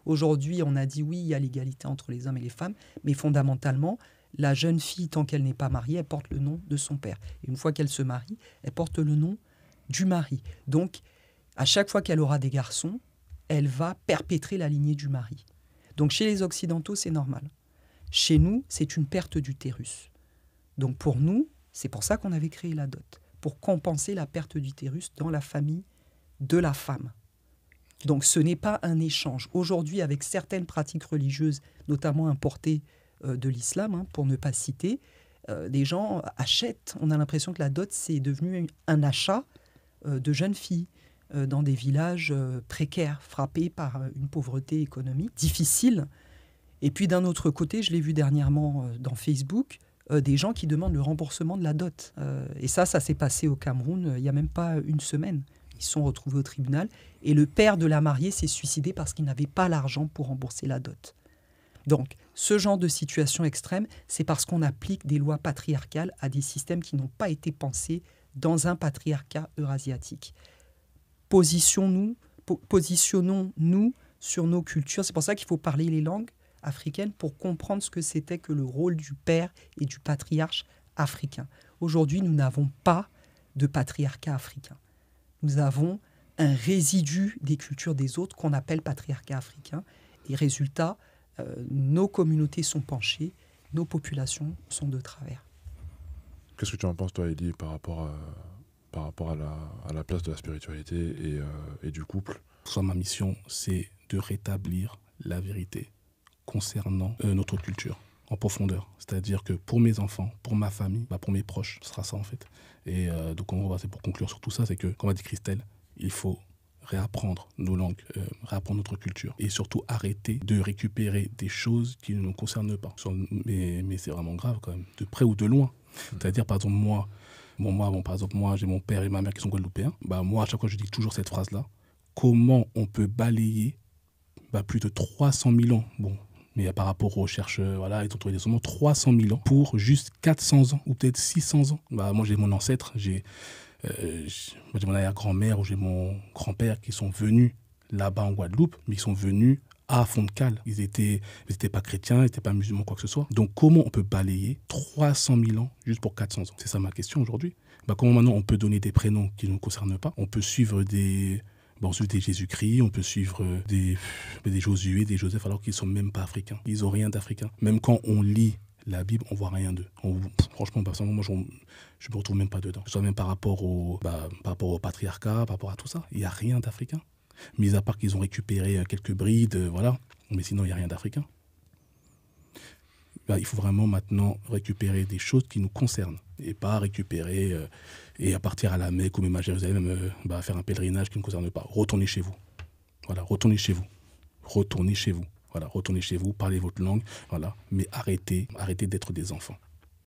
Aujourd'hui, on a dit oui, il y a l'égalité entre les hommes et les femmes, mais fondamentalement, la jeune fille, tant qu'elle n'est pas mariée, elle porte le nom de son père. Et une fois qu'elle se marie, elle porte le nom du mari. Donc, à chaque fois qu'elle aura des garçons, elle va perpétrer la lignée du mari. Donc, chez les Occidentaux, c'est normal. Chez nous, c'est une perte d'utérus. Donc, pour nous, c'est pour ça qu'on avait créé la dot, pour compenser la perte d'utérus dans la famille de la femme. Donc, ce n'est pas un échange. Aujourd'hui, avec certaines pratiques religieuses, notamment importées de l'islam, pour ne pas citer, des gens achètent. On a l'impression que la dot, c'est devenu un achat de jeunes filles dans des villages précaires, frappés par une pauvreté économique difficile. Et puis d'un autre côté, je l'ai vu dernièrement dans Facebook, des gens qui demandent le remboursement de la dot. Et ça s'est passé au Cameroun il n'y a même pas une semaine. Ils se sont retrouvés au tribunal et le père de la mariée s'est suicidé parce qu'il n'avait pas l'argent pour rembourser la dot. Donc, ce genre de situation extrême, c'est parce qu'on applique des lois patriarcales à des systèmes qui n'ont pas été pensés dans un patriarcat eurasiatique. Positionnons-nous sur nos cultures. C'est pour ça qu'il faut parler les langues africaines pour comprendre ce que c'était que le rôle du père et du patriarche africain. Aujourd'hui, nous n'avons pas de patriarcat africain. Nous avons un résidu des cultures des autres qu'on appelle patriarcat africain. Et résultat, nos communautés sont penchées, nos populations sont de travers. Qu'est-ce que tu en penses, toi, Elie, par rapport à la place de la spiritualité et du couple? Ma mission, c'est de rétablir la vérité concernant notre culture en profondeur. C'est-à-dire que pour mes enfants, pour ma famille, pour mes proches, ce sera ça en fait. Et donc c'est pour conclure sur tout ça, c'est que, comme a dit Christelle, il faut réapprendre nos langues, réapprendre notre culture et surtout arrêter de récupérer des choses qui ne nous concernent pas. Mais c'est vraiment grave quand même, de près ou de loin. C'est-à-dire, par exemple, moi, j'ai mon père et ma mère qui sont guadeloupéens. Moi, à chaque fois, je dis toujours cette phrase-là. Comment on peut balayer plus de 300 000 ans, mais par rapport aux recherches, ils ont trouvé des 300 000 ans pour juste 400 ans ou peut-être 600 ans. Moi, j'ai mon ancêtre, j'ai mon arrière-grand-mère ou j'ai mon grand-père qui sont venus là-bas en Guadeloupe, mais ils sont venus à fond de cale. Ils étaient pas chrétiens, ils n'étaient pas musulmans, quoi que ce soit. Donc, comment on peut balayer 300 000 ans juste pour 400 ans? C'est ça ma question aujourd'hui. Comment maintenant on peut donner des prénoms qui ne nous concernent pas? On peut suivre des Jésus-Christ, on peut suivre des Josué, des Joseph, alors qu'ils ne sont même pas africains. Ils n'ont rien d'africain. Même quand on lit la Bible, on ne voit rien d'eux. Franchement, personnellement, moi, je ne me retrouve même pas dedans. Même par rapport au patriarcat, par rapport à tout ça, il n'y a rien d'africain. Mis à part qu'ils ont récupéré quelques brides, voilà. Mais sinon, il n'y a rien d'africain. Il faut vraiment maintenant récupérer des choses qui nous concernent et pas récupérer et à partir à la Mecque ou même à Jérusalem, faire un pèlerinage qui ne nous concerne pas. Retournez chez vous. Voilà, retournez chez vous. Retournez chez vous. Voilà, retournez chez vous, parlez votre langue, voilà. Mais arrêtez d'être des enfants.